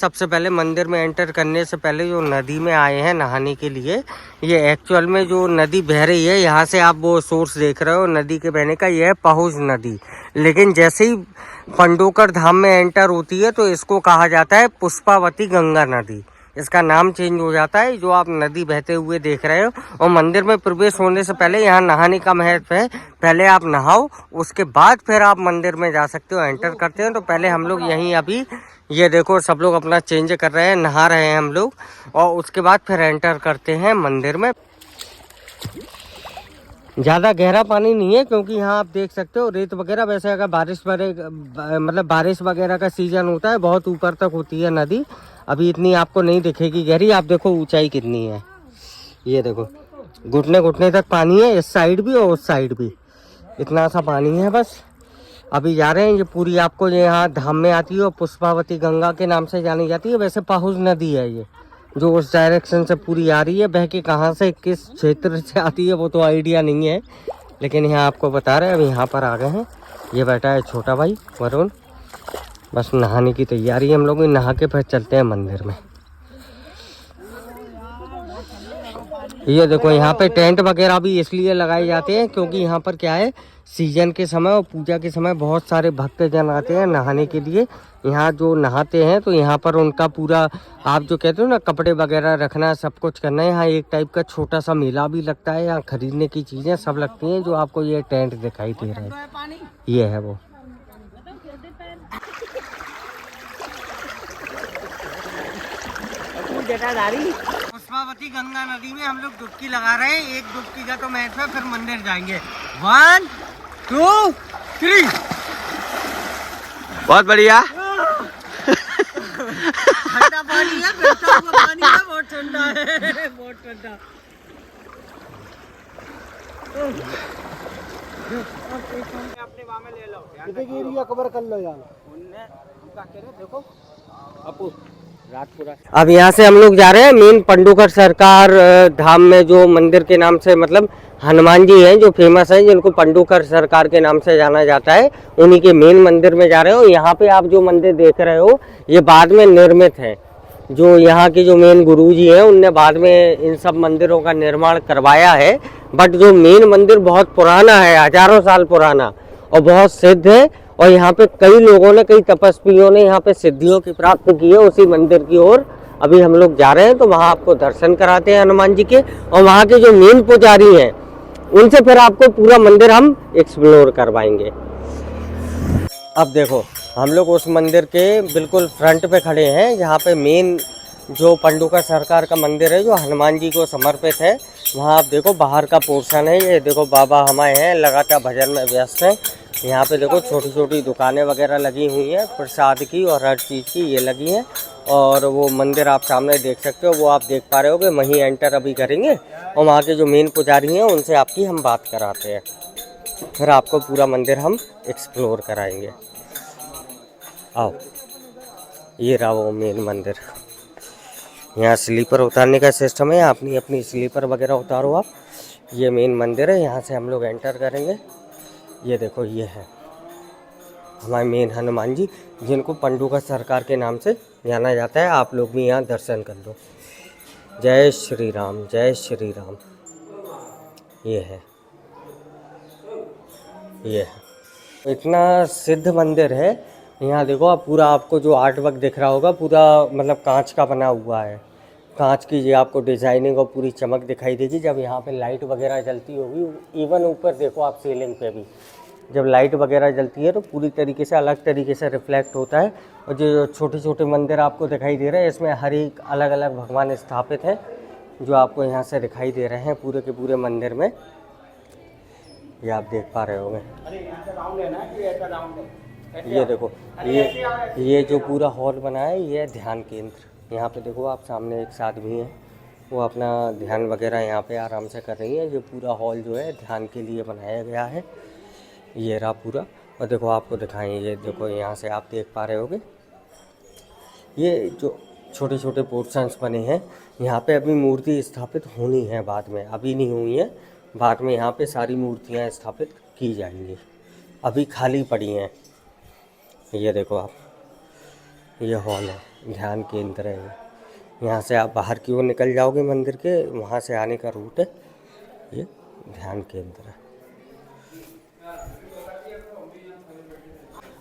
सबसे पहले मंदिर में एंटर करने से पहले जो नदी में आए हैं नहाने के लिए, ये एक्चुअल में जो नदी बह रही है, यहाँ से आप वो सोर्स देख रहे हो नदी के बहने का, ये है पहुज नदी। लेकिन जैसे ही पंडोकर धाम में एंटर होती है तो इसको कहा जाता है पुष्पावती गंगा नदी। इसका नाम चेंज हो जाता है। जो आप नदी बहते हुए देख रहे हो, और मंदिर में प्रवेश होने से पहले यहाँ नहाने का महत्व है। पहले आप नहाओ, उसके बाद फिर आप मंदिर में जा सकते हो, एंटर करते हैं। तो पहले हम लोग यहीं अभी ये देखो सब लोग अपना चेंज कर रहे हैं, नहा रहे हैं हम लोग, और उसके बाद फिर एंटर करते हैं मंदिर में। ज़्यादा गहरा पानी नहीं है, क्योंकि यहाँ आप देख सकते हो रेत वगैरह। वैसे अगर मतलब बारिश वगैरह का सीजन होता है, बहुत ऊपर तक होती है नदी। अभी इतनी आपको नहीं दिखेगी गहरी। आप देखो ऊंचाई कितनी है, ये देखो घुटने घुटने तक पानी है, इस साइड भी और उस साइड भी इतना सा पानी है। बस अभी जा रहे हैं। ये पूरी आपको यहाँ धाम में आती है और पुष्पावती गंगा के नाम से जानी जाती है। वैसे पहुज नदी है ये, जो उस डायरेक्शन से पूरी आ रही है। बह के कहाँ से किस क्षेत्र से आती है वो तो आइडिया नहीं है, लेकिन यहाँ आपको बता रहे हैं। अभी यहाँ पर आ गए हैं। ये बैठा है छोटा भाई वरुण। बस नहाने की तैयारी है हम लोग, नहा के फिर चलते हैं मंदिर में। ये देखो यहाँ पे टेंट वगैरह भी इसलिए लगाए जाते हैं क्योंकि यहाँ पर क्या है, सीजन के समय और पूजा के समय बहुत सारे भक्तजन आते हैं नहाने के लिए। यहाँ जो नहाते हैं तो यहाँ पर उनका पूरा, आप जो कहते हो ना, कपड़े वगैरह रखना, सब कुछ करना है। यहाँ एक टाइप का छोटा सा मेला भी लगता है। यहाँ खरीदने की चीजें सब लगती हैं। जो आपको ये टेंट दिखाई दे रहा है, ये है वो। पुष्पावती गंगा नदी में हम लोग डुबकी लगा रहे हैं। एक डुबकी का तो महत्व है, फिर मंदिर जाएंगे। 1 2 3। बहुत बढ़िया। ठंडा पानी है, बहता हुआ पानी है, बहुत ठंडा है, बहुत ठंडा। अपने वहाँ में ले लो, एरिया कवर कर लो यार। देखो अब यहाँ से हम लोग जा रहे हैं मेन पंडोकर सरकार धाम में, जो मंदिर के नाम से, मतलब हनुमान जी हैं जो फेमस हैं, जिनको पंडोकर सरकार के नाम से जाना जाता है, उन्हीं के मेन मंदिर में जा रहे हो। यहाँ पे आप जो मंदिर देख रहे हो ये बाद में निर्मित है। जो यहाँ के जो मेन गुरुजी हैं उनने बाद में इन सब मंदिरों का निर्माण करवाया है। बट जो मेन मंदिर बहुत पुराना है, हजारों साल पुराना, और बहुत सिद्ध है। और यहाँ पे कई लोगों ने, कई तपस्वियों ने यहाँ पे सिद्धियों की प्राप्ति की है उसी मंदिर की ओर। अभी हम लोग जा रहे हैं, तो वहाँ आपको दर्शन कराते हैं हनुमान जी के, और वहाँ के जो मेन पुजारी हैं उनसे फिर आपको पूरा मंदिर हम एक्सप्लोर करवाएंगे। अब देखो हम लोग उस मंदिर के बिल्कुल फ्रंट पे खड़े हैं, जहाँ पे मेन जो पंडोकर सरकार का मंदिर है, जो हनुमान जी को समर्पित है। वहाँ आप देखो बाहर का पोर्शन है। ये देखो बाबा हमारे हैं, लगातार भजन में व्यस्त हैं। यहाँ पे देखो छोटी छोटी दुकानें वगैरह लगी हुई हैं, प्रसाद की और हर चीज़ की ये लगी हैं। और वो मंदिर आप सामने देख सकते हो, वो आप देख पा रहे हो कि वहीं एंटर अभी करेंगे, और वहाँ के जो मेन पुजारी हैं उनसे आपकी हम बात कराते हैं। फिर आपको पूरा मंदिर हम एक्सप्लोर कराएंगे। आओ, ये रहा वो मेन मंदिर। यहाँ स्लीपर उतारने का सिस्टम है, अपनी अपनी स्लीपर वगैरह उतारो आप। ये मेन मंदिर है, यहाँ से हम लोग एंटर करेंगे। ये देखो ये है हमारे मेन हनुमान जी, जिनको पंडोकर सरकार के नाम से जाना जाता है। आप लोग भी यहाँ दर्शन कर लो। जय श्री राम, जय श्री राम। ये है, ये है। इतना सिद्ध मंदिर है। यहाँ देखो आप, पूरा आपको जो आर्ट वर्क दिख रहा होगा, पूरा मतलब कांच का बना हुआ है। कांच की ये आपको डिजाइनिंग और पूरी चमक दिखाई देगी जब यहाँ पे लाइट वगैरह जलती होगी। इवन ऊपर देखो आप सीलिंग पे भी जब लाइट वगैरह जलती है तो पूरी तरीके से अलग तरीके से रिफ्लेक्ट होता है। और जो छोटे छोटे मंदिर आपको दिखाई दे रहे हैं, इसमें हर एक अलग अलग भगवान स्थापित है, जो आपको यहाँ से दिखाई दे रहे हैं पूरे के पूरे मंदिर में। ये आप देख पा रहे होंगे। ये देखो, ये जो पूरा हॉल बना है, ये ध्यान केंद्र। यहाँ पे देखो आप सामने एक साध्वी हैं, वो अपना ध्यान वगैरह यहाँ पे आराम से कर रही है। ये पूरा हॉल जो है ध्यान के लिए बनाया गया है। ये रहा पूरा। और देखो आपको दिखाएं, ये देखो यहाँ से आप देख पा रहे होगे, ये जो छोटे छोटे पोर्शंस बने हैं, यहाँ पे अभी मूर्ति स्थापित होनी है, बाद में, अभी नहीं हुई है, बाद में यहाँ पे सारी मूर्तियाँ स्थापित की जाएंगी। अभी खाली पड़ी हैं। ये देखो आप, ये हॉल है, ध्यान केंद्र है ये। यहाँ से आप बाहर की ओर निकल जाओगे मंदिर के, वहाँ से आने का रूट है, ये ध्यान केंद्र है।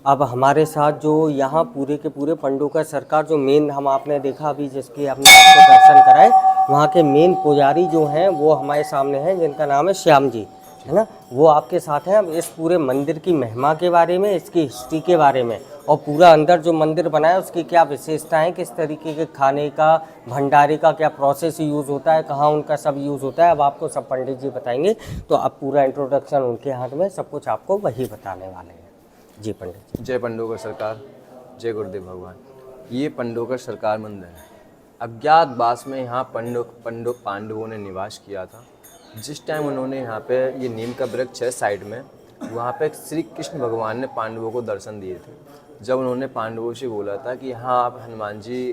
अब हमारे साथ जो यहाँ पूरे के पूरे पंडोकर सरकार जो मेन हम आपने देखा अभी जिसके हमने आपको दर्शन कराए, वहाँ के मेन पुजारी जो हैं वो हमारे सामने हैं, जिनका नाम है श्याम जी, है ना। वो आपके साथ हैं। अब इस पूरे मंदिर की महिमा के बारे में, इसकी हिस्ट्री के बारे में, और पूरा अंदर जो मंदिर बना है उसकी क्या विशेषताएं, किस तरीके के खाने का, भंडारे का क्या प्रोसेस यूज़ होता है, कहाँ उनका सब यूज़ होता है, अब आपको सब पंडित जी बताएंगे। तो अब पूरा इंट्रोडक्शन उनके हाथ में, सब कुछ आपको वही बताने वाले हैं। जी पंडित जी। जय पंडोकर सरकार, जय गुरुदेव भगवान। ये पंडोकर सरकार मंदिर है। अज्ञातवास में यहाँ पांडवों ने निवास किया था। जिस टाइम उन्होंने यहाँ पे, ये नीम का वृक्ष है साइड में, वहाँ पे श्री कृष्ण भगवान ने पांडवों को दर्शन दिए थे। जब उन्होंने पांडवों से बोला था कि यहाँ आप हनुमान जी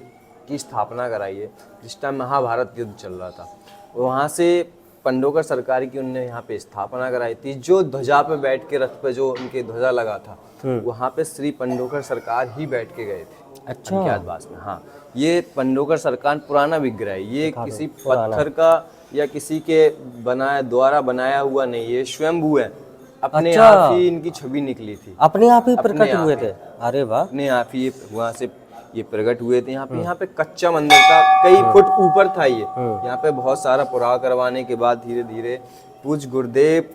की स्थापना कराइए, जिस टाइम महाभारत युद्ध चल रहा था, वहाँ से पंडोकर सरकार की उनने यहाँ पे स्थापना कराई थी। जो ध्वजा पे बैठ के, रथ पे जो उनके ध्वजा लगा था, वहाँ पे श्री पंडोकर सरकार ही बैठ के गए थे। अच्छा। अज्ञातवास में। हाँ, ये पंडोकर सरकार पुराना विग्रह है। ये किसी पत्थर का या किसी के द्वारा बनाया हुआ नहीं, ये स्वयंभू है। अपने आप ही इनकी छवि निकली थी, अपने आप ही प्रकट हुए थे। अरे वाह। अपने आप ही वहाँ से ये प्रकट हुए थे। यहाँ पे कच्चा मंदिर था, कई फुट ऊपर था ये। यहाँ पे बहुत सारा पुराव करवाने के बाद धीरे धीरे पूज्य गुरुदेव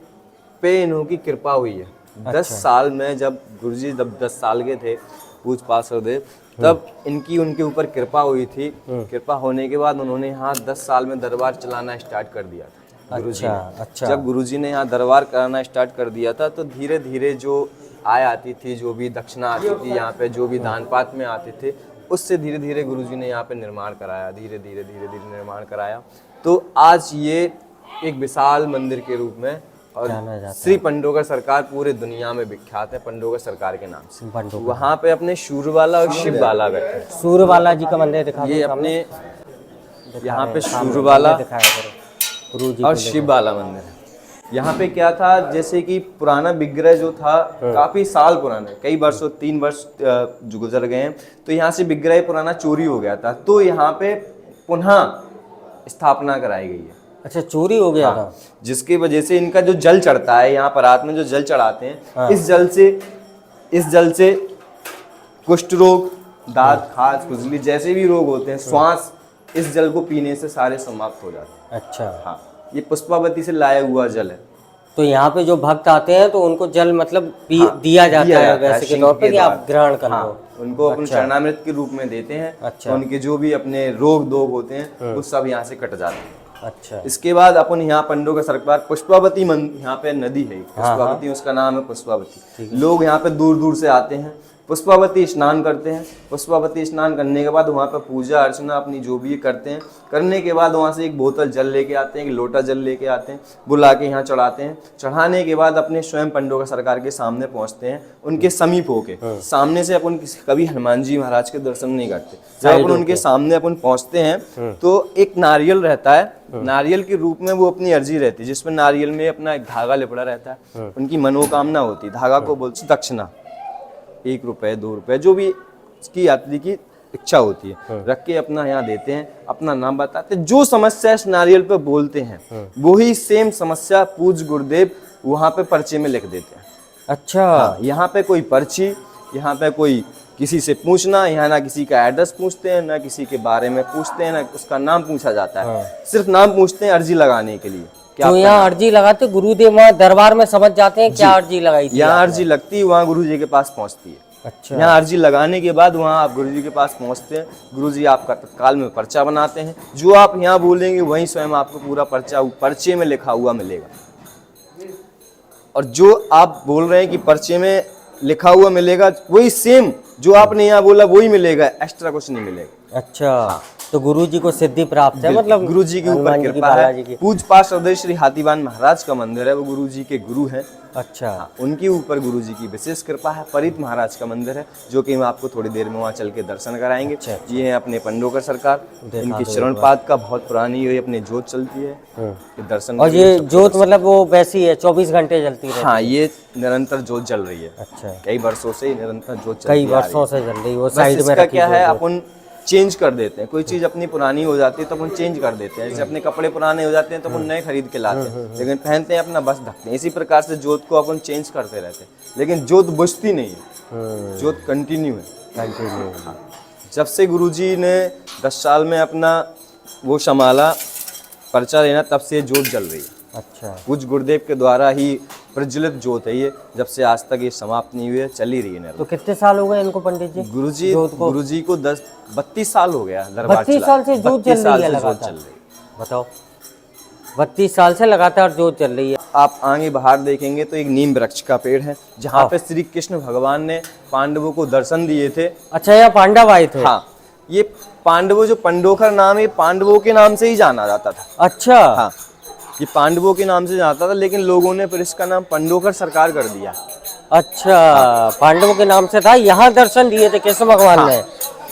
पे इन्हों की कृपा हुई है। 10 साल में, जब गुरुजी जब 10 साल के थे, पूज्य पार्षदेव, तब इनकी उनके ऊपर कृपा हुई थी। कृपा होने के बाद उन्होंने यहाँ 10 साल में दरबार चलाना स्टार्ट कर दिया था गुरुजी ने। अच्छा। जब गुरुजी ने यहाँ दरबार कराना स्टार्ट कर दिया था, तो धीरे धीरे जो आय आती थी, जो भी दक्षिणा आती थी यहाँ पे, जो भी दान पात में आते थे, उससे धीरे धीरे गुरुजी ने यहाँ पे निर्माण कराया, धीरे धीरे निर्माण कराया। तो आज ये एक विशाल मंदिर के रूप में और श्री पंडोकर सरकार पूरे दुनिया में विख्यात है, पंडोकर सरकार के नाम से। वहाँ पे अपने सूर्यवाला और शिववाला बैठे हैं। सूर्यवाला जी का मंदिर दिखा, ये अपने यहाँ पे सूर्यवाला और शिववाला मंदिर है। यहाँ पे क्या था, जैसे कि पुराना विग्रह जो था, काफी साल पुराना, कई वर्षों, 3 वर्ष जो गुजर गए हैं, तो यहाँ से विग्रह पुराना चोरी हो गया था। तो यहाँ पे पुनः स्थापना कराई गई है। अच्छा, चोरी हो गया था, जिसकी वजह से इनका जो जल चढ़ता है, यहाँ पर रात में जो जल चढ़ाते हैं, इस जल से कुष्ठ रोग, दांत, खाज, खुजली जैसे भी रोग होते हैं, श्वास, इस जल को पीने से सारे समाप्त हो जाते हैं। अच्छा। हाँ, ये पुष्पावती से लाया हुआ जल है। तो यहाँ पे जो भक्त आते हैं तो उनको जल मतलब दिया जाता है वैसे के तौर पे कि आप ग्रहण कर लो। उनको अपन चरणामृत के रूप में देते हैं। अच्छा। उनके जो भी अपने रोग दोग होते हैं, वो सब यहाँ से कट जाते हैं। अच्छा। इसके बाद अपन यहाँ पंडोकर सरकार पुष्पावती यहाँ पे नदी है, पुष्पावती, उसका नाम है पुष्पावती। लोग यहाँ पे दूर दूर से आते हैं, पुष्पावती स्नान करते हैं। पुष्पावती स्नान करने के बाद वहाँ पे पूजा अर्चना अपनी जो भी करते हैं, करने के बाद वहाँ से एक बोतल जल लेके आते हैं, एक लोटा जल लेके आते हैं, बुला के यहाँ चढ़ाते हैं। चढ़ाने के बाद अपने स्वयं पंडोकर सरकार के सामने पहुँचते हैं। उनके समीप होके, सामने से अपन कभी हनुमान जी महाराज के दर्शन नहीं करते। जब अपन उनके सामने अपन पहुँचते हैं तो एक नारियल रहता है, नारियल के रूप में वो अपनी अर्जी रहती है, जिसमें नारियल में अपना एक धागा लिपड़ा रहता है। उनकी मनोकामना होती है, धागा को बोलते दक्षिणा, 1 रुपए 2 रुपए जो भी उसकी यात्री की इच्छा होती है, रख के अपना यहाँ देते हैं, अपना नाम बताते हैं। जो समस्या इस नारियल पे बोलते हैं, वही सेम समस्या पूज्य गुरुदेव वहाँ पे पर्चे में लिख देते हैं। अच्छा। हाँ, यहाँ पे कोई पर्ची, यहाँ पे कोई किसी से पूछना, यहाँ ना किसी का एड्रेस पूछते हैं, ना किसी के बारे में पूछते हैं, ना उसका नाम पूछा जाता है। सिर्फ नाम पूछते हैं अर्जी लगाने के लिए। तो यहाँ अर्जी लगाते गुरुदेव वहाँ दरबार में समझ जाते हैं क्या अर्जी लगाई थी। यहाँ अर्जी लगती है, वहाँ गुरु जी के पास पहुँचती है। अच्छा। यहाँ अर्जी लगाने के बाद वहाँ आप गुरु जी के पास पहुँचते हैं, गुरु जी आपका तत्काल में पर्चा बनाते हैं। जो आप यहाँ बोलेंगे वही स्वयं आपको पूरा पर्चे में लिखा हुआ मिलेगा। और जो आप बोल रहे हैं कि पर्चे में लिखा हुआ मिलेगा, वही सेम जो आपने यहाँ बोला वही मिलेगा, एक्स्ट्रा कुछ नहीं मिलेगा। अच्छा। तो गुरु जी को सिद्धि प्राप्त है, मतलब गुरु जी के ऊपर हनुमान जी की, कृपा बालाजी है। की। पूज पाठ श्रद्धेय श्री हाथीवान महाराज का मंदिर है, वो गुरु जी के गुरु हैं। अच्छा, उनके ऊपर गुरु जी की विशेष कृपा है। परीत महाराज का मंदिर है, जो कि हम आपको थोड़ी देर में वहाँ चल के दर्शन कराएंगे। अच्छा। ये है अपने पंडोकर सरकार, इनकी दो शरण पाद का बहुत पुरानी ये अपने जोत चलती है, ये दर्शन और करिए, ये सबको जोत दर्शन। मतलब वो वैसी है 24 घंटे जलती रहती हाँ, है? ये निरंतर जोत जल रही है, अच्छा, कई वर्षों से निरंतर जोत चलती कई आ रही वर्षों से जल रही, वो बस साइड में इसका रखी क्या है, जोत। अपन चेंज कर देते हैं। कोई चीज़ अपनी पुरानी हो जाती है तो अपन चेंज कर देते हैं। जैसे अपने कपड़े पुराने हो जाते हैं तो अपन नए खरीद के लाते हैं, लेकिन पहनते हैं अपना बस ढकते हैं। इसी प्रकार से जोत को अपन चेंज करते रहते हैं, लेकिन जोत बुझती नहीं है, जोत कंटिन्यू है। कंटिन्यू। जब से गुरुजी ने 10 साल में अपना वो संभाला पर्चा लेना, तब से जोत जल रही है। अच्छा, पूज्य गुरुदेव के द्वारा ही प्रज्वलित जोत है ये, जब से आज तक ये समाप्त नहीं हुई है, चल ही रही है। तो कितने साल हो गए इनको पंडित जी? गुरुजी को 32 साल हो गया दरबार 32 साल से जोत जल रही है लगातार? बताओ, 32 साल से लगातार जोत चल रही है। आप आगे बाहर देखेंगे तो एक नीम वृक्ष का पेड़ है, जहाँ पे श्री कृष्ण भगवान ने पांडवों को दर्शन दिए थे। अच्छा, यहाँ पांडव आए थे? हाँ, ये पांडवों, जो पंडोखर नाम है, पांडवों के नाम से ही जाना जाता था। अच्छा, हाँ, ये पांडवों के नाम से जाता था, लेकिन लोगों ने फिर इसका नाम पंडोकर सरकार कर दिया। अच्छा, पांडवों के नाम से था। यहाँ दर्शन दिए थे कृष्ण भगवान ने?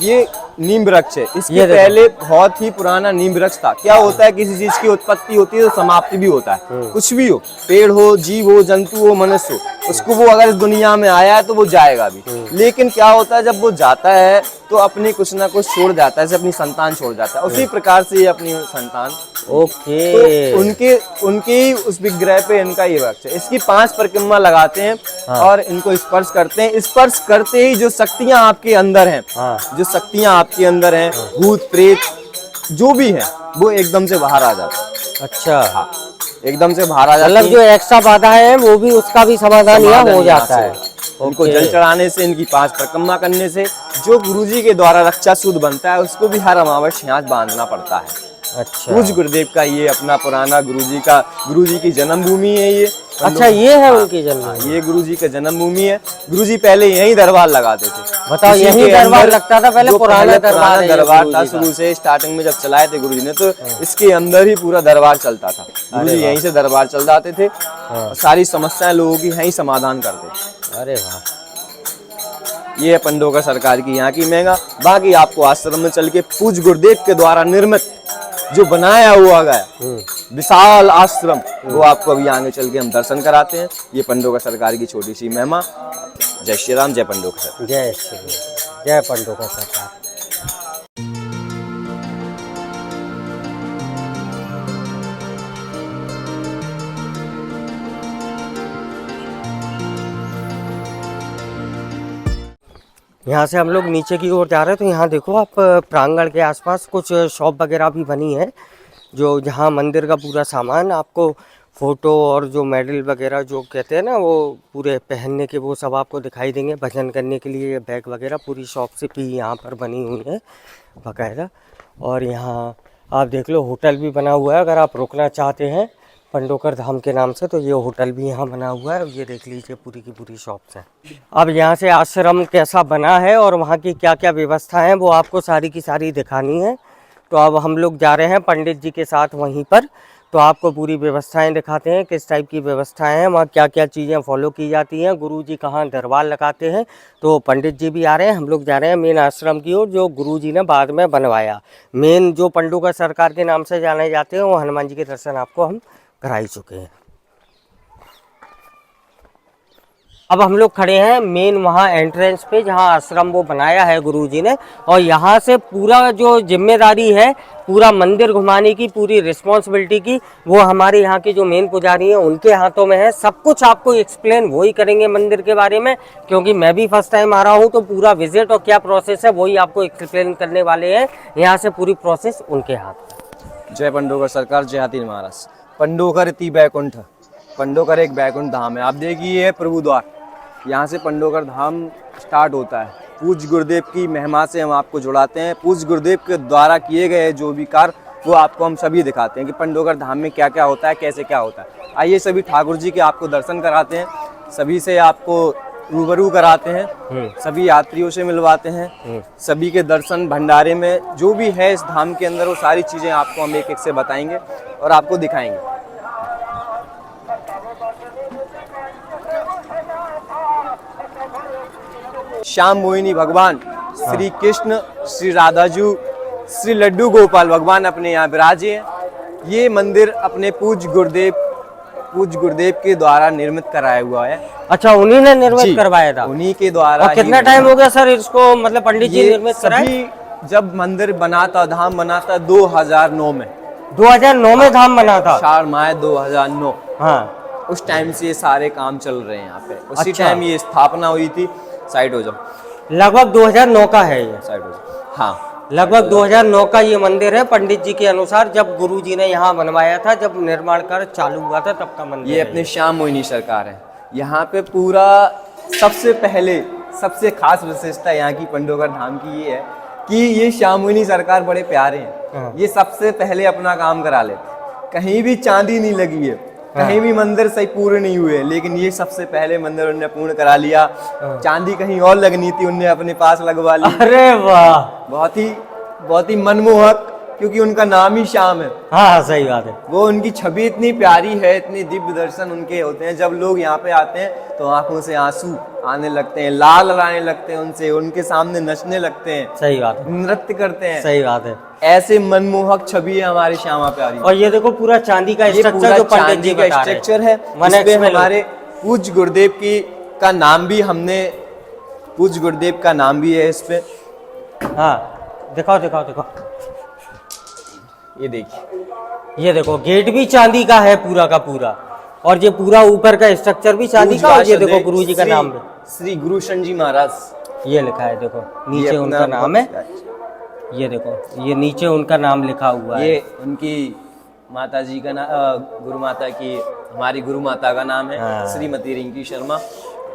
ये नीम वृक्ष है, इसके पहले बहुत ही पुराना नीम वृक्ष था। क्या होता है, किसी चीज की उत्पत्ति होती है तो समाप्ति भी होता है। कुछ भी हो, पेड़ हो, जीव हो, जंतु हो, मनुष्य हो, उसको वो अगर इस दुनिया में आया है तो वो जाएगा भी। लेकिन क्या होता है, जब वो जाता है तो अपनी कुछ ना कुछ छोड़ जाता है, जैसे अपनी संतान छोड़ जाता है। उसी प्रकार से ये अपनी संतान, ओके, तो उनके ही उस विग्रह पे इनका ये वृक्ष है। इसकी 5 परिक्रमा लगाते हैं और इनको स्पर्श करते हैं। स्पर्श करते ही जो शक्तियां आपके अंदर हैं, जो शक्तियां आपके अंदर हैं, भूत प्रेत जो भी है, वो एकदम से बाहर आ जाता है। अच्छा, हाँ, एकदम से बाहर आ जाती मतलब जो एक्स्ट्रा बाधा है वो भी, उसका भी समाधान यहाँ हो जाता है। उनको जल चढ़ाने से, इनकी 5 परिक्रमा करने से जो गुरुजी के द्वारा रक्षा सूत्र बनता है, उसको भी हर अमावस्या यहाँ बांधना पड़ता है। अच्छा, पूज्य गुरुदेव का ये अपना पुराना गुरुजी की जन्मभूमि है ये। अच्छा, ये है उनकी जन्मभूमि? ये गुरुजी का जन्मभूमि है। गुरुजी पहले यहीं दरबार लगाते थे। बताओ, यहीं दरबार लगता था पहले? पुराना दरबार था शुरू से, स्टार्टिंग में जब चलाए थे गुरुजी ने, तो इसके अंदर ही पूरा दरबार चलता था। गुरुजी यहीं से दरबार चल जाते थे, सारी समस्याएं लोगों की यहीं समाधान करते थे। अरे वाह, ये है पंडोकर सरकार की यहाँ की महंगा। बाकी आपको आश्रम में चल के पूज्य गुरुदेव के द्वारा निर्मित जो बनाया हुआ गया विशाल आश्रम, वो आपको अभी आगे चल के हम दर्शन कराते हैं। ये पंडोकर सरकार की छोटी सी महिमा। जय श्री राम, जय पंडोकर सरकार। जय श्री राम, जय पंडोकर सरकार। यहाँ से हम लोग नीचे की ओर जा रहे हैं, तो यहाँ देखो आप, प्रांगण के आसपास कुछ शॉप वगैरह भी बनी है, जो जहाँ मंदिर का पूरा सामान आपको, फ़ोटो और जो मेडल वगैरह जो कहते हैं ना, वो पूरे पहनने के, वो सब आपको दिखाई देंगे। भजन करने के लिए बैग वगैरह पूरी शॉप से भी यहाँ पर बनी हुई है बाकायदा। और यहाँ आप देख लो, होटल भी बना हुआ है। अगर आप रुकना चाहते हैं पंडोकर धाम के नाम से, तो ये होटल भी यहाँ बना हुआ है। ये देख लीजिए, पूरी की पूरी शॉप्स हैं। अब यहाँ से आश्रम कैसा बना है और वहाँ की क्या क्या व्यवस्था है, वो आपको सारी की सारी दिखानी है। तो अब हम लोग जा रहे हैं पंडित जी के साथ वहीं पर, तो आपको पूरी व्यवस्थाएं दिखाते हैं, किस टाइप की व्यवस्थाएं हैं, वहाँ क्या क्या चीज़ें फॉलो की जाती हैं, गुरुजी कहाँ दरबार लगाते हैं। तो पंडित जी भी आ रहे हैं, हम लोग जा रहे हैं मेन आश्रम की ओर, जो गुरुजी ने बाद में बनवाया। मेन जो पंडोकर सरकार के नाम से जाने जाते हैं, वो हनुमान जी के दर्शन आपको हम करा ही चुके हैं। अब हम लोग खड़े हैं मेन वहाँ एंट्रेंस पे, जहाँ आश्रम वो बनाया है गुरुजी ने, और यहाँ से पूरा जो जिम्मेदारी है, पूरा मंदिर घुमाने की, पूरी रिस्पॉन्सिबिलिटी की, वो हमारे यहाँ के जो मेन पुजारी हैं उनके हाथों में है। सब कुछ आपको एक्सप्लेन वही करेंगे मंदिर के बारे में, क्योंकि मैं भी फर्स्ट टाइम आ रहा हूँ, तो पूरा विजिट और क्या प्रोसेस है वही आपको एक्सप्लेन करने वाले हैं। यहाँ से पूरी प्रोसेस उनके हाथ। जय पंडोकर सरकार, जय हाथी महाराज। पंडोकर इति बैकुंठ, पंडोकर एक बैकुंठ धाम है। आप देखिए, ये प्रभु द्वार, यहाँ से पंडोकर धाम स्टार्ट होता है। पूज्य गुरुदेव की महिमा से हम आपको जुड़ाते हैं। पूज्य गुरुदेव के द्वारा किए गए जो भी कार्य, वो आपको हम सभी दिखाते हैं कि पंडोकर धाम में क्या क्या होता है, कैसे क्या होता है। आइए सभी ठाकुर जी के आपको दर्शन कराते हैं। सभी से आपको रूबरू कराते हैं, सभी यात्रियों से मिलवाते हैं, सभी के दर्शन भंडारे में जो भी है इस धाम के अंदर वो सारी चीजें आपको हम एक एक से बताएंगे और आपको दिखाएंगे। श्याम मोहिनी भगवान, श्री कृष्ण, श्री राधाजू, श्री लड्डू गोपाल भगवान अपने यहाँ विराजे हैं। ये मंदिर अपने पूज्य गुरुदेव के द्वारा निर्मित कराया हुआ है। अच्छा, उन्हीं ने निर्मित करवाया था? उन्हीं के द्वारा। और कितना टाइम हो गया सर इसको, मतलब पंडित जी निर्मित कराए? जब मंदिर बना था, धाम बना था 2009 में। 2009 में धाम बना था? 4 मार्च 2009। हाँ, उस टाइम से ये सारे काम चल रहे हैं यहाँ पे। उसी अच्छा। टाइम ये स्थापना हुई थी। साइड हो जाओ। लगभग 2009 का है ये? साइड हो जाओ। हाँ, लगभग 2009 का ये मंदिर है। पंडित जी के अनुसार जब गुरुजी ने यहाँ बनवाया था, जब निर्माण कार्य चालू हुआ था, तब का मंदिर ये है। अपने श्याम मोहिनी सरकार है। यहाँ पे पूरा सबसे पहले सबसे खास विशेषता यहाँ की पंडोकर धाम की ये है कि ये श्याम मोहिनी सरकार बड़े प्यारे हैं। ये सबसे पहले अपना काम करा लेते। कहीं भी चांदी नहीं लगी है, कहीं भी मंदिर सही पूरे नहीं हुए, लेकिन ये सबसे पहले मंदिर उन्होंने पूर्ण करा लिया। चांदी कहीं और लगनी थी, उनने अपने पास लगवा ली। अरे वाह, बहुत ही मनमोहक, क्योंकि उनका नाम ही श्याम है। हाँ सही बात है। वो उनकी छवि इतनी प्यारी है, इतने दिव्य दर्शन उनके होते हैं। जब लोग यहाँ पे आते हैं तो आंखों से आंसू आने लगते हैं, लाल आने लगते हैं उनसे, उनके सामने नचने लगते हैं। सही बात है, नृत्य करते हैं। सही बात है। ऐसे मनमोहक छवि है हमारी श्यामा प्यारी। और ये देखो पूरा चांदी का स्ट्रक्चर, जो पंडित जी का बता रहे हैं, स्ट्रक्चर है। इसमें हमारे पूज्य गुरुदेव का नाम भी पूज्य गुरुदेव का नाम भी है इस पे। हाँ, दिखाओ दिखाओ दिखाओ। ये देखिए, ये देखो गेट भी चांदी का है पूरा का पूरा, और ये पूरा ऊपर का स्ट्रक्चर भी चांदी का। और ये देखो गुरु जी का नाम भी, श्री गुरु शन जी महाराज ये लिखा है। देखो नीचे उनका नाम है। ये देखो, ये नीचे उनका नाम लिखा हुआ है। ये उनकी माता जी का नाम, गुरु माता की, हमारी गुरु माता का नाम है श्रीमती रिंकी शर्मा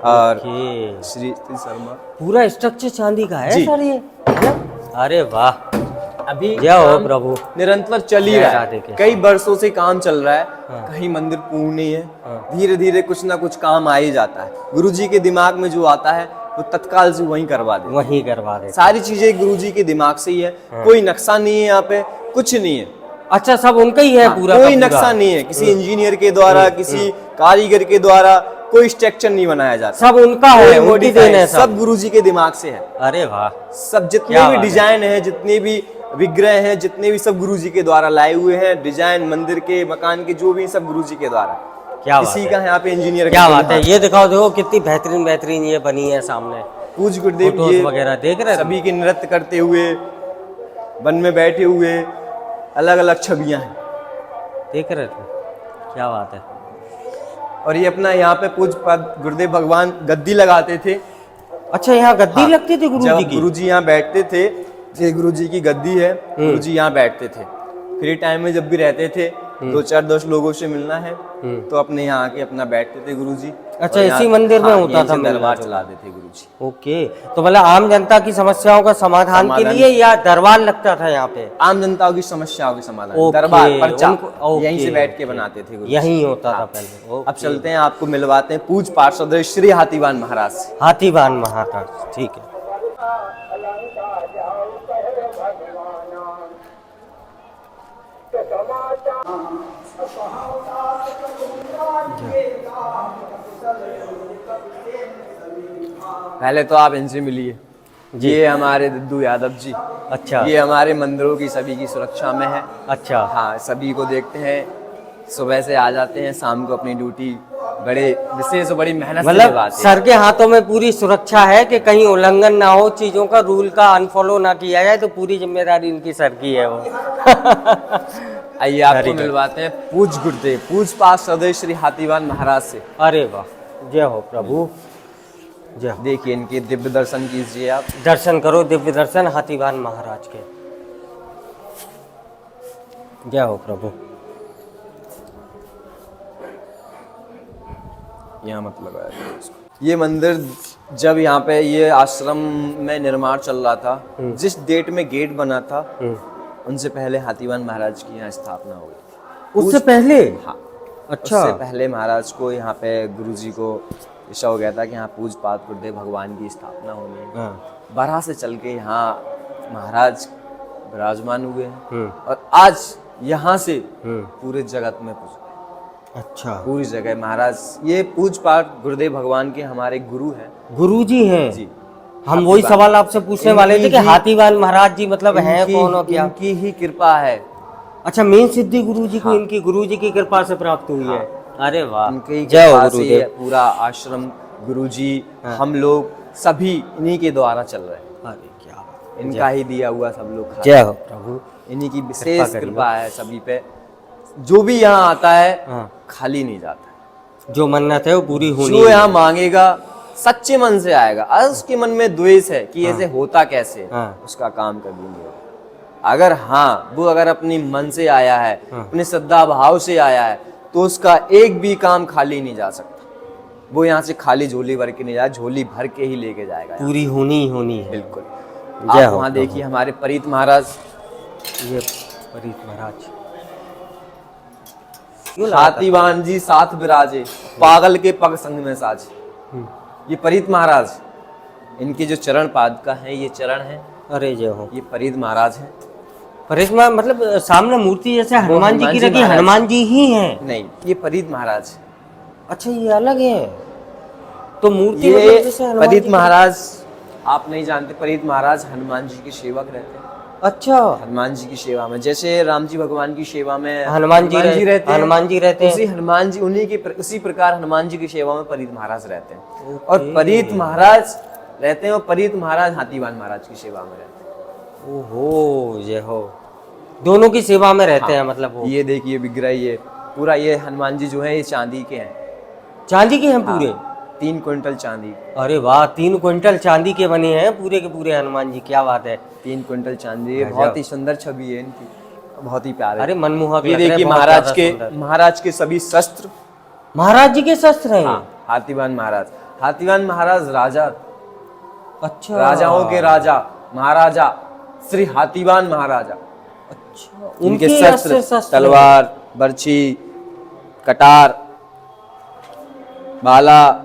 और श्री शर्मा। पूरा स्ट्रक्चर चांदी का है सर ये? अरे वाह, अभी जय हो प्रभु। निरंतर चल ही रहा है, कई वर्षों से काम चल रहा है। कहीं मंदिर पूर्ण नहीं है, धीरे धीरे कुछ ना कुछ काम आ ही जाता है। गुरुजी के दिमाग में जो आता है वो तत्काल से वहीं करवा दे। सारी चीजें गुरुजी के दिमाग से ही है। कोई नक्शा नहीं है यहाँ पे, कुछ नहीं है। अच्छा, सब उनका ही है पूरा? कोई नक्शा नहीं है, किसी इंजीनियर के द्वारा, किसी कारीगर के द्वारा कोई स्ट्रक्चर नहीं बनाया जाता। सब उनका है, उनकी देन है, सब गुरुजी के दिमाग से है। अरे वाह, सब जितने भी डिजाइन है, जितने भी विग्रह हैं, जितने भी सब गुरुजी के द्वारा लाए हुए हैं। डिजाइन मंदिर के, मकान के, जो भी सब गुरुजी के द्वारा। क्या किसी का यहाँ पे इंजीनियर, क्या बात है। ये दिखाओ, देखो कितनी बेहतरीन बेहतरीन ये बनी है सामने। पूज्य गुरुदेव ये वगैरह देख रहे हैं, सभी के नृत्य करते हुए, वन में बैठे हुए, अलग अलग छवियां हैं, देख रहे थे। क्या बात है। और ये अपना यहाँ पे पूज्य पद गुरुदेव भगवान गद्दी लगाते थे। अच्छा, यहाँ गद्दी लगती थी गुरुजी की? गुरुजी यहाँ बैठते थे, ये गुरुजी की गद्दी है। गुरुजी यहाँ बैठते थे। फ्री टाइम में जब भी रहते थे, 2-4-10 लोगों से मिलना है तो अपने यहाँ आके अपना बैठते थे गुरुजी। अच्छा, इसी मंदिर में होता था? दरबार चलाते थे गुरुजी। ओके, तो मतलब आम जनता की समस्याओं का समाधान के लिए या दरबार लगता था यहाँ पे? आम जनता की समस्याओं के समाधान, दरबार पर्चा यहीं से बैठ के बनाते थे गुरुजी। यहीं होता था पहले। अब चलते हैं, आपको मिलवाते हैं पूज्य पार्षद श्री हाथीवान महाराज से। हाथीवान महाराज, ठीक है। पहले तो आप इनसे मिलिए। ये हमारे दिद्दू यादव जी। अच्छा, ये हमारे मंदिरों की सभी की सुरक्षा में है। अच्छा, हाँ, सभी को देखते हैं, सुबह से आ जाते हैं, शाम को अपनी ड्यूटी बड़े विशेष बड़ी मेहनत से मतलब निभाते हैं। सर के हाथों में पूरी सुरक्षा है कि कहीं उल्लंघन ना हो, चीजों का, रूल का अनफॉलो ना किया जाए, तो पूरी जिम्मेदारी इनकी सर की है वो। आइए आपको मिलवाते हैं पूज्य गुरुदेव, पूज्य पार्षद श्री हाथीवान महाराज से। अरे वाह, जय हो प्रभु, जय हो। देखिए इनके दिव्य दर्शन कीजिए आप। दर्शन करो, दिव्य दर्शन हाथीवान महाराज के। जय हो प्रभु। यहाँ मत लगाया इसको। ये मंदिर जब यहाँ पे ये आश्रम में निर्माण चल रहा था, जिस डेट में गेट बना था, उनसे पहले हाथीवान महाराज की यहाँ स्थापना हो गई। उससे पहले? हाँ, अच्छा, उससे पहले महाराज को यहाँ पे गुरुजी को ऐसा हो गया था कि यहाँ पूज पाठ गुरुदेव भगवान की स्थापना होनी है। हाँ। बारह से चल के यहाँ महाराज विराजमान हुए हैं हम्म। और आज यहाँ से पूरे जगत में अच्छा, पूरी जगह महाराज ये पूज पाठ गुरुदेव भगवान के हमारे गुरु हैं। गुरु जी हैं जी, हम वही सवाल आपसे पूछने वाले थे कि हाथीवाल महाराज जी मतलब हैं कौन और क्या? इनकी ही कृपा है। अच्छा, मेन सिद्धि गुरु जी को इनकी गुरु जी की कृपा से प्राप्त हुई है। अरे वाह, इनकी जय हो कृपा से गुरुदेव। पूरा आश्रम गुरु जी हम लोग सभी इन्हीं के द्वारा चल रहे हैं। अरे क्या बात। इनका ही दिया हुआ सब लोग खा जय हो प्रभु। इन्हीं की विशेष कृपा है सभी पे। जो भी यहाँ आता है खाली नहीं जाता। जो मन्नत है वो पूरी होनी जो यहाँ मांगेगा सच्चे मन से आएगा। अगर उसके मन में द्वेष है कि ऐसे होता कैसे, उसका काम कभी नहीं होगा। अगर वो अगर अपनी मन से आया है, अपने श्रद्धा भाव से आया है, तो उसका एक भी काम खाली नहीं जा सकता। वो यहाँ से खाली झोली भर के नहीं जाए, झोली भर के ही लेके जाएगा। पूरी होनी ही होनी है। बिल्कुल। आप वहाँ देखिए हमारे परीत महाराज, ये परीत महाराज हाथीवान जी साथ विराजे, पागल के पग संग में साजे। ये परीत महाराज, इनके जो चरण पादुका है ये चरण है। अरे जय हो। ये परीत महाराज है। परीत मतलब सामने मूर्ति जैसे हनुमान जी की रखी, हनुमान जी ही हैं? नहीं, ये परीत महाराज। अच्छा, ये अलग है तो मूर्ति ये मतलब जैसे हनुमान परीत जी महाराज आप नहीं जानते। परीत महाराज हनुमान जी के सेवक रहते हैं। अच्छा, हनुमान जी की सेवा में, जैसे राम जी भगवान की सेवा में हनुमान जी रहते हैं, उसी हनुमान जी उसी प्रकार हनुमान जी की सेवा में परीत महाराज रहते हैं। और परीत महाराज रहते हैं और परीत महाराज हाथीवान महाराज की सेवा में रहते हैं। ओहो, जय हो। दोनों की सेवा में रहते हैं मतलब वो। ये देखिए विग्रह, ये पूरा ये हनुमान जी जो है ये चांदी के हैं। चांदी के हैं पूरे? 3 क्विंटल चांदी। अरे वाह, 3 क्विंटल चांदी के बने हैं पूरे के पूरे हनुमान जी, क्या बात है। 3 क्विंटल चांदी, बहुत ही सुंदर छवि है इनकी, बहुत ही प्यारे। अरे मनमोहक। ये देखिए महाराज के सभी शस्त्र महाराज जी के शस्त्र हैं। हाथीवान महाराज। हाथीवान महाराज राजा, अच्छा, राजाओं के राजा महाराजा श्री हाथीवान महाराजा। अच्छा, उनके शस्त्र तलवार, बर्छी, कटार, भाला,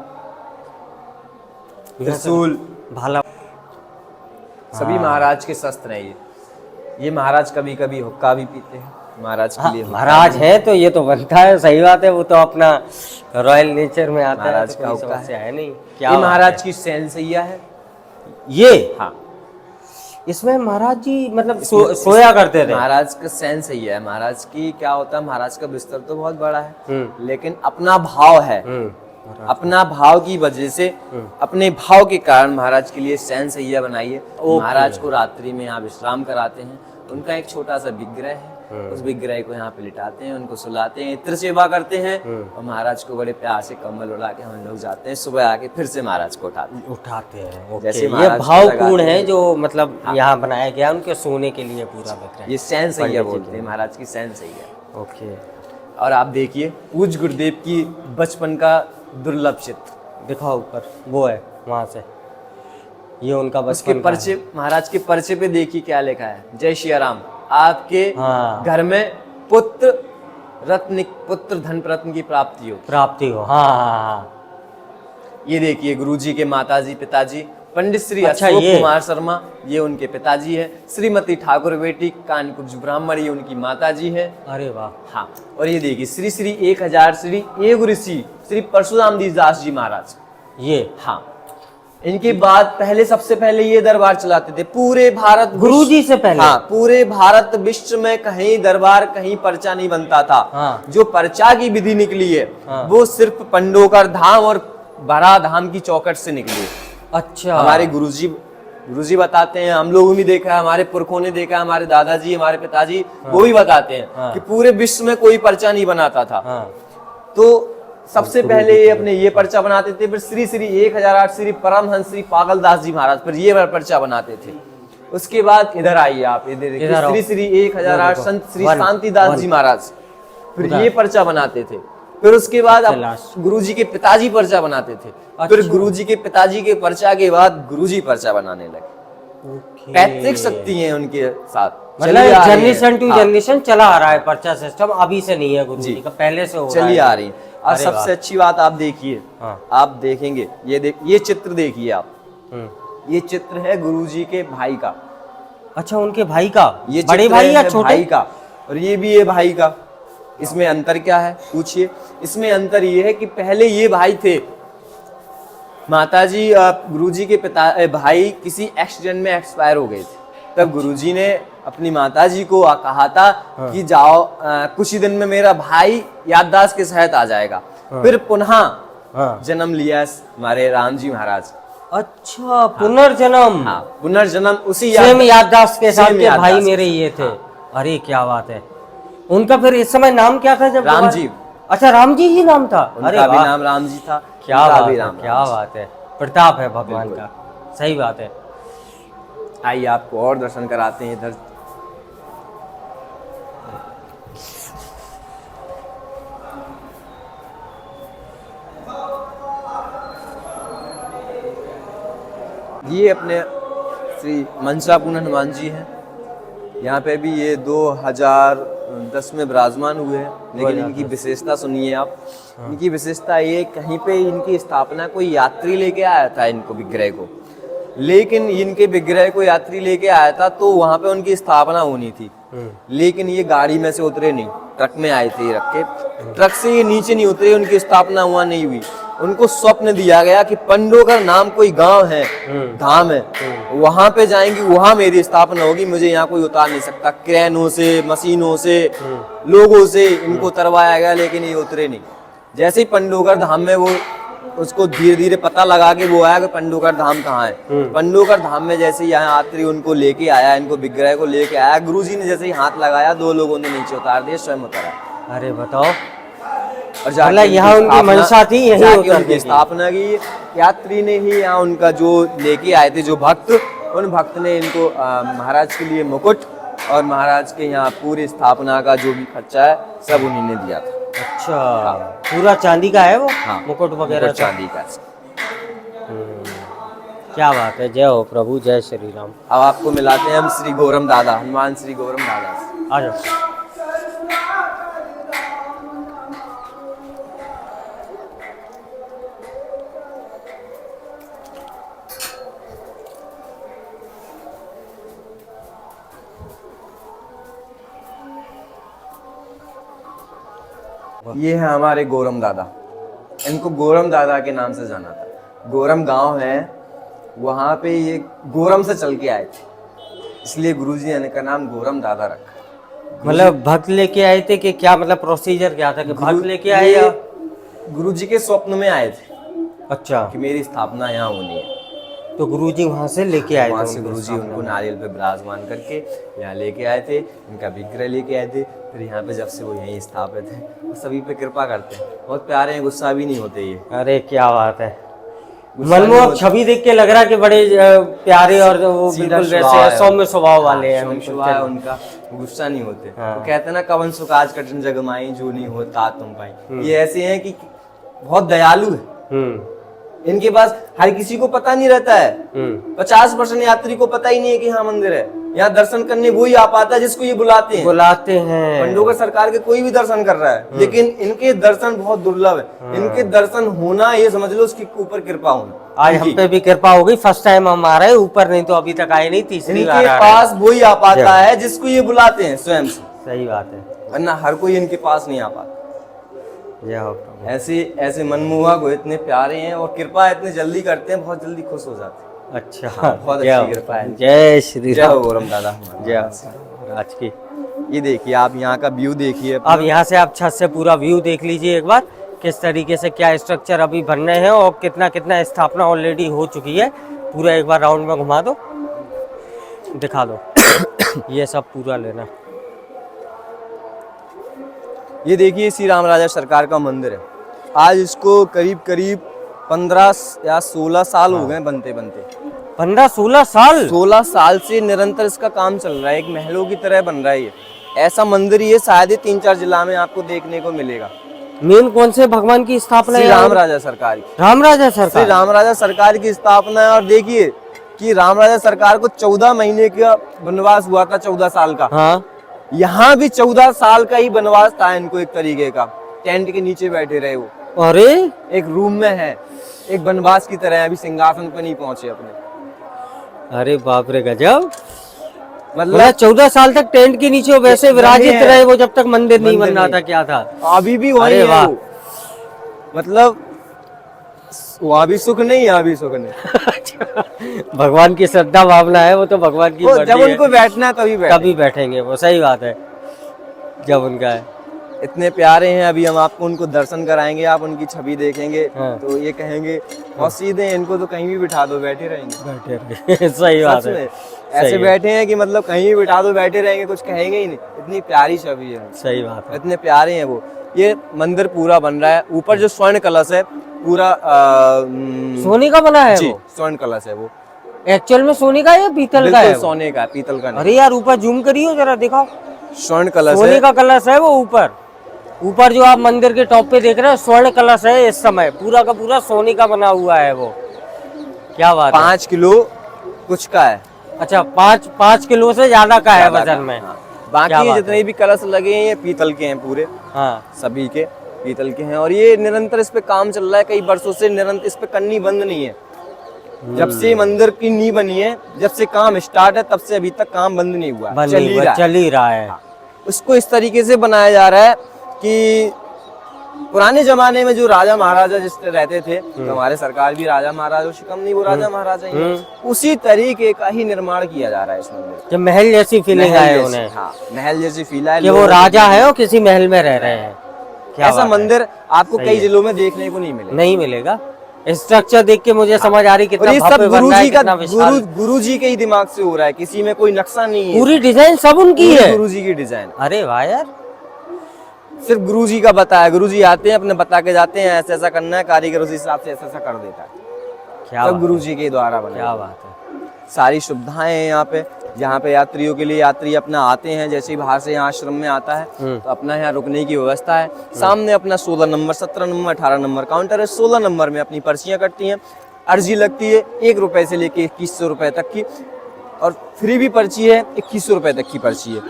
त्रिशूल, भाला, सभी महाराज के शस्त्र हैं। ये महाराज कभी कभी हुक्का भी पीते हैं महाराज के लिए। महाराज है तो ये तो बनता है, सही बात है। वो तो अपना रॉयल नेचर में आता है, महाराज तो का कोई हुक्का समस्या है नहीं। क्या महाराज की सैनसैया है ये? हाँ, इसमें महाराज जी मतलब सोया करते थे। महाराज का सैनसैया है। महाराज की क्या होता है, महाराज का बिस्तर तो बहुत बड़ा है, लेकिन अपना भाव है। अपना भाव की वजह से, अपने भाव के कारण महाराज के लिए सैनसैया बनाई है। महाराज को रात्रि में यहाँ विश्राम कराते हैं। उनका एक छोटा सा विग्रह है, उस विग्रह को यहाँ पे लिटाते हैं, उनको सुलाते हैं, इत्र सेवा करते हैं और महाराज को बड़े प्यार से कंबल उड़ा के हम लोग जाते हैं। सुबह आके फिर से महाराज को उठाते हैं। जैसे ये भावपूर्ण है जो मतलब यहाँ बनाया गया उनके सोने के लिए पूरा विग्रह। ये सैनसैया बोलते हैं, महाराज की सैनसैया। ओके। और आप देखिए पूज्य गुरुदेव की बचपन का दुर्लभ चित्र दिखाओ ऊपर, वो है वहां से, ये उनका बचपन। उसके पर्चे, महाराज के पर्चे पे देखिए क्या लिखा है, जय श्री राम। आपके घर में पुत्र धन रत्न की प्राप्ति हो। हाँ। ये देखिए गुरुजी के माताजी पिताजी पंडित श्री अशोक कुमार शर्मा, ये उनके पिताजी है। श्रीमती ठाकुर बेटी कानकुब्ज ब्राह्मण, ये उनकी माताजी है। अरे वाह। हाँ, और ये देखिए श्री 1000 श्री एक ऋषि श्री परशुराम दास जी महाराज। ये हाँ, इनके बाद सबसे पहले ये दरबार चलाते थे पूरे भारत, गुरु जी से पहले। हाँ, पूरे भारत विश्व में कहीं दरबार, कहीं पर्चा नहीं बनता था। हाँ। जो पर्चा की विधि निकली है वो सिर्फ पंडोकर धाम और बड़ा धाम की चौखट से निकली है। अच्छा। हमारे गुरुजी बताते हैं, हम लोगों ने देखा है, हमारे पुरखों ने देखा, हमारे दादाजी, हमारे पिताजी वो भी बताते हैं कि पूरे विश्व में कोई पर्चा नहीं बनाता था। तो सबसे पहले ये अपने ये पर्चा बनाते थे, फिर श्री 1008 श्री परमहंस श्री पागलदास जी महाराज, फिर ये पर्चा बनाते थे। उसके बाद इधर आइए आप, इधर देखिए श्री 1008 संत श्री शांतिदास जी महाराज, फिर ये पर्चा बनाते थे। फिर उसके बाद गुरुजी के पिताजी पर्चा बनाते थे। फिर गुरुजी के पिताजी के पर्चा के बाद गुरुजी पर्चा बनाने लगे। पैतृक शक्ति है उनके साथ। मतलब जनरेशन टू जनरेशन चला आ रहा है पर्चा सिस्टम, अभी से नहीं है गुरु जी का, पहले से हो रहा है, चली आ रही है। और सबसे अच्छी बात आप देखिए, आप देखेंगे ये चित्र देखिए आप, ये चित्र है गुरुजी के भाई का। अच्छा, उनके भाई का? ये बड़े भाई या छोटे भाई का? और ये भी ये भाई का। इसमें अंतर क्या है पूछिए? इसमें अंतर ये है कि पहले ये भाई थे, माताजी गुरुजी के पिता भाई किसी एक्सीडेंट में एक्सपायर हो गए थे, तब गुरुजी ने अपनी माताजी को कहा था कि जाओ कुछ ही दिन में मेरा भाई याददाश्त के सहित आ जाएगा। फिर पुनः जन्म लिया हमारे राम जी महाराज। अच्छा, पुनर्जन्म। हाँ, पुनर्जन्म उसी सेम याददाश्त के साथ के भाई मेरे ये थे। अरे क्या बात है। उनका फिर इस समय नाम क्या था जब? राम जी। अच्छा, राम जी ही नाम था? उनका भी नाम राम जी था। क्या बात है, क्या बात है, प्रताप है भगवान का, सही बात है। आइए आपको और दर्शन कराते हैं इधर। ये अपने श्री मनसापूर्ण हनुमान जी हैं। यहाँ पे भी ये 2010 में विराजमान हुए हैं, लेकिन इनकी विशेषता सुनिए आप। इनकी विशेषता ये, कहीं पे इनकी स्थापना कोई यात्री लेके आया था इनको, विग्रह को, लेकिन इनके विग्रह को यात्री लेके आया था तो वहां पे उनकी स्थापना होनी थी, लेकिन ये गाड़ी में से उतरे नहीं, ट्रक में आए थे ये रख के, ट्रक से ये नीचे नहीं उतरे, उनकी स्थापना हुआ नहीं हुई। उनको स्वप्न दिया गया कि पंडोकर नाम कोई गांव है, धाम है, वहां पे जाएंगी, वहां मेरी स्थापना होगी, मुझे यहाँ कोई उतार नहीं सकता। क्रेनों से, मशीनों से, लोगों से इनको उतरवाया गया, लेकिन ये उतरे नहीं। जैसे ही पंडोकर धाम में वो उसको धीरे धीरे पता लगा कि वो आया कि पंडोकर धाम कहाँ है। पंडोकर धाम में जैसे ही यहाँ यात्री उनको लेके आया, इनको विग्रह को लेके आया, गुरुजी ने जैसे ही हाथ लगाया, 2 लोगों ने नीचे उतार दिया, स्वयं उतारा। अरे बताओ, और यहाँ उनकी मंशा थी, यही उनकी स्थापना की। यात्री ने ही यहाँ उनका जो लेके आए थे जो भक्त, उन भक्त ने इनको महाराज के लिए मुकुट और महाराज के यहाँ पूरी स्थापना का जो भी खर्चा है सब उन्हीं ने दिया था। अच्छा, पूरा चांदी का है वो? हाँ, मुकुट वगैरह चांदी का। क्या बात है, जय हो प्रभु, जय श्री राम। अब आपको मिलाते हैं हम श्री गौरम दादा, हनुमान श्री गौरम दादा से। आ जाओ। ये है हमारे गौरम दादा, इनको गौरम दादा के नाम से जाना था। गौरम गांव है, वहां पे ये गौरम से चल के आए थे, इसलिए गुरुजी ने इनका नाम गौरम दादा रखा। मतलब भक्त लेके आए थे कि क्या, मतलब प्रोसीजर क्या था कि भक्त लेके आए या गुरुजी के स्वप्न में आए थे? अच्छा, कि मेरी स्थापना यहाँ होनी है, तो गुरुजी वहां से लेके आए थे। वहां से गुरुजी उनको नारियल पे विराजमान करके यहाँ लेके आए थे, इनका विग्रह लेके आए थे। फिर यहाँ पे जब से वो यहीं स्थापित है, सभी पे कृपा करते हैं, बहुत प्यारे हैं, गुस्सा भी नहीं होते ये। अरे क्या बात है, मनमोहक छवि देख के लग रहा है कि बड़े प्यारे और वो बिल्कुल वैसे सौम्य स्वभाव वाले हैं। उनका गुस्सा नहीं होते। तो कहते हैं ना, कवन सुकाज कठिन जग माई, जो नहीं होता तुम पाई। ये ऐसे हैं कि बहुत दयालु है। इनके पास हर किसी को पता नहीं रहता है, 50% यात्री को पता ही नहीं है कि यहाँ मंदिर है। यहाँ दर्शन करने वो ही आ पाता है जिसको ये बुलाते हैं। पंडोकर सरकार के कोई भी दर्शन कर रहा है, लेकिन इनके दर्शन बहुत दुर्लभ है। इनके दर्शन होना, ये समझ लो उसके ऊपर कृपा होना। आज हम पे भी कृपा हो गई, फर्स्ट टाइम हम आ रहे हैं ऊपर, नहीं तो अभी तक आए नहीं, तीसरी बार। इनके पास वो ही आ पाता है जिसको ये बुलाते हैं स्वयं से। सही बात है, वरना हर कोई इनके पास नहीं आ पाता। ऐसे मनमोहक हो, इतने प्यारे हैं और कृपा इतने जल्दी करते हैं, बहुत जल्दी खुश हो जाते हैं। अच्छा, बहुत अच्छी कृपा है। जय श्री राम, गौरम दादा, जय आज की। ये देखिए आप यहाँ का व्यू देखिए। अब यहाँ से आप छत से पूरा व्यू देख लीजिए एक बार, किस तरीके से क्या स्ट्रक्चर अभी बन रहे हैं और कितना कितना स्थापना ऑलरेडी हो चुकी है। पूरा एक बार राउंड में घुमा दो, दिखा दो। ये सब पूरा लेना। ये देखिए श्री राम राजा सरकार का मंदिर है। आज इसको करीब 15 या 16 साल हो गए बनते बनते। 15-16 साल? 16 साल से निरंतर इसका काम चल रहा है, एक महलों की तरह बन रहा है। ये ऐसा मंदिर ये शायद 3-4 जिला में आपको देखने को मिलेगा। मेन कौन से भगवान की स्थापना है? राम राजा सरकार की। राम राजा सरकार, राम राजा सरकार की स्थापना है। और देखिए कि राम राजा सरकार को 14 महीने का वनवास हुआ था, 14 साल का। हाँ यहाँ भी 14 साल का ही वनवास था इनको, एक तरीके का। टेंट के नीचे बैठे रहे वो, अरे एक रूम में है, एक वनवास की तरह। अभी सिंहासन पर नहीं पहुंचे अपने। अरे बाप रे गजब। मतलब 14 साल तक टेंट के नीचे वैसे विराजित रहे वो, जब तक मंदिर नहीं बन रहा था। क्या था? अभी भी वही अरे है वाह। वो। मतलब वहाँ भी सुख नहीं, यहाँ भी सुख नहीं। भगवान की श्रद्धा भावना है, वो तो भगवान की वो मर्जी जब है। उनको बैठना है तभी बैठे। तभी बैठेंगे वो, सही बात है, जब उनका है। इतने प्यारे हैं। अभी हम आपको उनको दर्शन कराएंगे, आप उनकी छवि देखेंगे। हाँ। तो ये कहेंगे बहुत सीधे हैं, इनको तो कहीं भी बिठा दो बैठे रहेंगे। बैठे रहे। सही बात सच है। में ऐसे बैठे हैं कि मतलब कहीं भी बिठा दो बैठे रहेंगे, कुछ कहेंगे ही नहीं। इतनी प्यारी छवि है, सही बात है। इतने प्यारे हैं वो। ये मंदिर पूरा बन रहा है। ऊपर जो स्वर्ण कलश है पूरा सोने का बना है जी, वो? स्वर्ण कलश है वो। एक्चुअल में सोने का है या पीतल का है बिल्कुल वो? सोने का है, पीतल का नहीं। अरे यार ऊपर जूम करियो जरा, दिखाओ। स्वर्ण कलश सोने है। का कलश है वो ऊपर। ऊपर जो आप मंदिर के टॉप पे देख रहे हैं स्वर्ण कलश है। इस समय पूरा का पूरा सोने का बना हुआ है वो। क्या बात है। 5 किलो कुछ का है। अच्छा, 5 किलो से ज्यादा का है ज्यादा वजन का, में। हाँ। क्या बाकी बात जितने भी कलश लगे हैं ये पीतल के हैं पूरे, हाँ सभी के पीतल के हैं। और ये निरंतर इस पे काम चल रहा है, कई वर्षों से निरंतर इस पे कन्नी बंद नहीं है। जब से मंदिर की नींव बनी है, जब से काम स्टार्ट है, तब से अभी तक काम बंद नहीं हुआ, चल ही रहा है। उसको इस तरीके से बनाया जा रहा है कि पुराने जमाने में जो राजा महाराजा जिस रहते थे, तो हमारे सरकार भी राजा महाराजा से कम नहीं, वो राजा महाराजा ही हैं। उसी तरीके का ही निर्माण किया जा रहा है इस मंदिर में। जब महल जैसी फीलिंग महल है जैसी, उन्हें, हाँ, महल जैसी फील है कि वो राजा है और किसी महल में रह रहे हैं। क्या ऐसा बात है। मंदिर आपको कई जिलों में देखने को नहीं मिलेगा। नहीं मिलेगा। स्ट्रक्चर देख के मुझे समझ आ रही और कितना ये सब भव्य बन रहा है, कितना विशाल। गुरु जी के ही दिमाग से हो रहा है, किसी में कोई नक्शा नहीं है। पूरी डिजाइन सब उनकी है, गुरु जी की डिजाइन। अरे वाह यार। सिर्फ गुरु जी का बताया, गुरु जी आते हैं अपने बता के जाते हैं, ऐसा ऐसा करना है, कारीगर उस हिसाब से ऐसा ऐसा कर देता है। क्या सब गुरु जी के द्वारा बना। क्या बात है। सारी सुविधाएं हैं यहाँ पे, जहाँ पे यात्रियों के लिए, यात्री अपना आते हैं जैसे ही बाहर से यहाँ आश्रम में आता है तो अपना यहाँ रुकने की व्यवस्था है। सामने अपना 16 नंबर, 17 नंबर, 18 नंबर काउंटर है। 16 नंबर में अपनी पर्चियां कटती हैं, अर्जी लगती है 1 रुपए से लेके 2100 रुपए तक की, और फ्री भी पर्ची है 2100 रुपए तक की पर्ची है,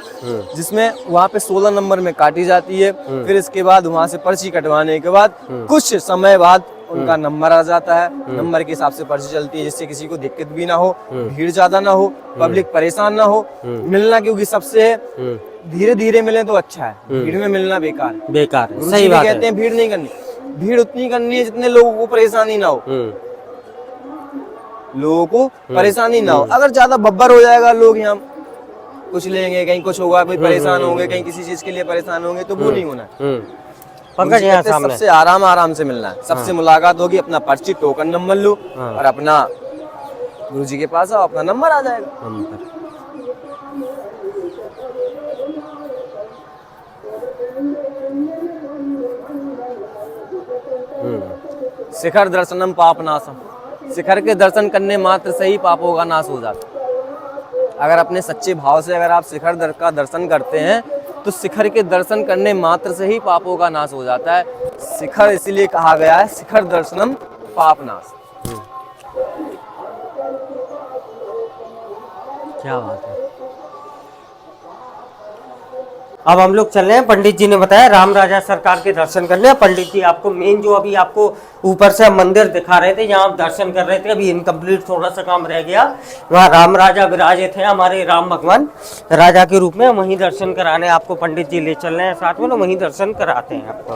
जिसमें वहाँ पे 16 नंबर में काटी जाती है। फिर इसके बाद वहाँ से पर्ची कटवाने के बाद कुछ समय बाद उनका नंबर आ जाता है। नंबर के हिसाब से पर्ची चलती है, जिससे किसी को दिक्कत भी ना हो, भीड़ ज्यादा ना हो, पब्लिक परेशान ना हो। मिलना क्योंकि सबसे धीरे धीरे मिले तो अच्छा है, भीड़ में मिलना बेकार है। बेकार है, गुरु सही जी भी बात कहते है। हैं भीड़ नहीं करनी, भीड़ उतनी करनी है जितने लोगों को परेशानी ना हो, लोगों को परेशानी ना हो। अगर ज्यादा बब्बर हो जाएगा, लोग यहाँ कुछ लेंगे, कहीं कुछ होगा, कोई परेशान होंगे, कहीं किसी चीज के लिए परेशान होंगे, तो वो नहीं होना। पंकज यहाँ सामने सबसे आराम से मिलना है, सबसे मुलाकात होगी, अपना पर्ची टोकन नंबर लो और अपना गुरु जी के पास आओ, अपना नंबर आ जाएगा। शिखर दर्शनम पापनाशम, शिखर के दर्शन करने मात्र से ही पापों का नाश हो जाता है। अगर अपने सच्चे भाव से अगर आप शिखर का दर्शन करते हैं तो शिखर के दर्शन करने मात्र से ही पापों का नाश हो जाता है। शिखर इसीलिए कहा गया है शिखर दर्शनम पापनाश। क्या बात है। अब हम लोग चल रहे हैं, पंडित जी ने बताया राम राजा सरकार के दर्शन करने। पंडित जी आपको मेन जो अभी आपको ऊपर से मंदिर दिखा रहे थे, जहाँ आप दर्शन कर रहे थे, अभी इनकम्प्लीट थोड़ा सा काम रह गया। वहाँ राम राजा विराजित थे, हमारे राम भगवान राजा के रूप में। वहीं दर्शन कराने आपको पंडित जी ले चल रहे हैं साथ में, तो वहीं दर्शन कराते हैं आपको।